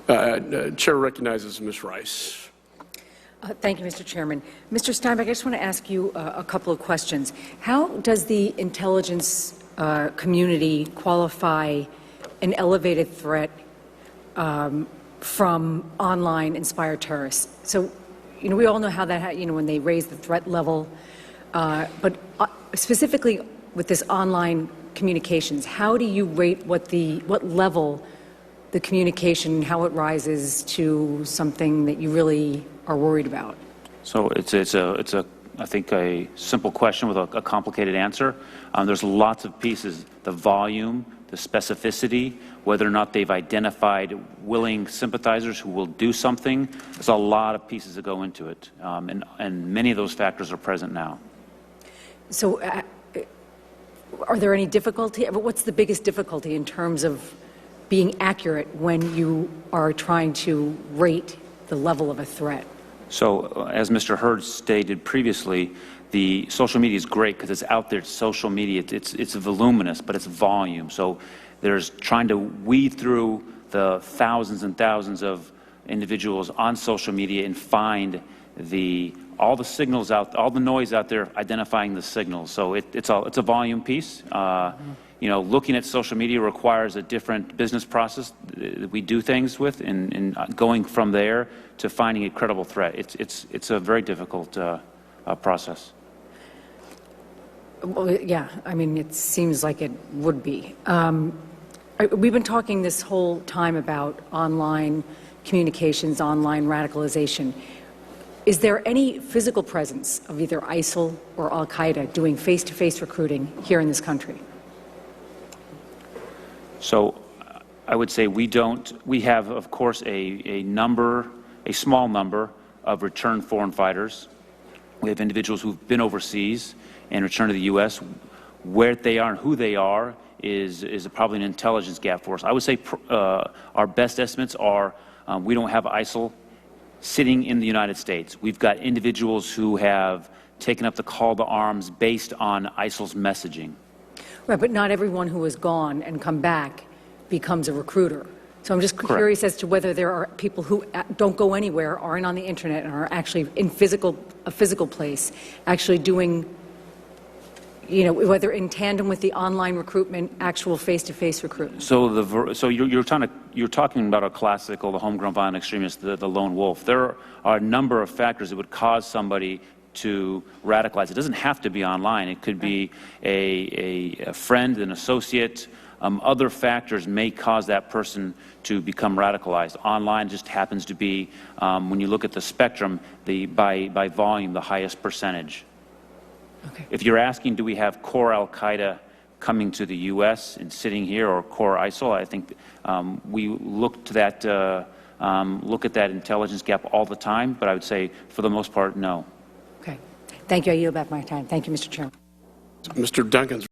Chair recognizes Ms. Rice. Thank you, Mr. Chairman. Mr. Steinbeck, I just want to ask you a couple of questions. How does the intelligence community qualify an elevated threat from online inspired terrorists? So, we all know how that, when they raise the threat level, but specifically with this online communications, how do you rate what level the communication, how it rises to something that you really are worried about? So it's I think a simple question with a complicated answer. There's lots of pieces: the volume, the specificity, whether or not they've identified willing sympathizers who will do something. There's a lot of pieces that go into it, and many of those factors are present now. So, are there any difficulty? What's the biggest difficulty in terms of being accurate when you are trying to rate the level of a threat? So, as Mr. Hurd stated previously, the social media is great because it's out there. It's social media. It's voluminous, but it's volume. So, there's trying to weed through the thousands and thousands of individuals on social media and find all the signals all the noise out there, identifying the signals. So, it's a volume piece. Looking at social media requires a different business process that we do things with, and going from there to finding a credible threat. It's a very difficult process. Well, yeah, it seems like it would be. We've been talking this whole time about online communications, online radicalization. Is there any physical presence of either ISIL or Al-Qaeda doing face-to-face recruiting here in this country? So I would say we don't. We have, of course, a small number of returned foreign fighters. We have individuals who've been overseas and returned to the U.S. Where they are and who they are is probably an intelligence gap for us. I would say our best estimates are we don't have ISIL sitting in the United States. We've got individuals who have taken up the call to arms based on ISIL's messaging. Right, but not everyone who has gone and come back becomes a recruiter. So I'm just curious as to whether there are people who don't go anywhere, aren't on the internet, and are actually in a physical place, actually doing, whether in tandem with the online recruitment, actual face-to-face recruitment. So you're talking about a classical, the homegrown violent extremist, the lone wolf. There are a number of factors that would cause somebody to radicalize. It doesn't have to be online. It could be a friend, an associate. Other factors may cause that person to become radicalized. Online just happens to be, when you look at the spectrum, by volume, the highest percentage. Okay. If you're asking, do we have core Al-Qaeda coming to the U.S. and sitting here, or core ISIL, I think we look at that intelligence gap all the time, but I would say for the most part, no. Okay. Thank you. I yield back my time. Thank you, Mr. Chairman. Mr. Duncan's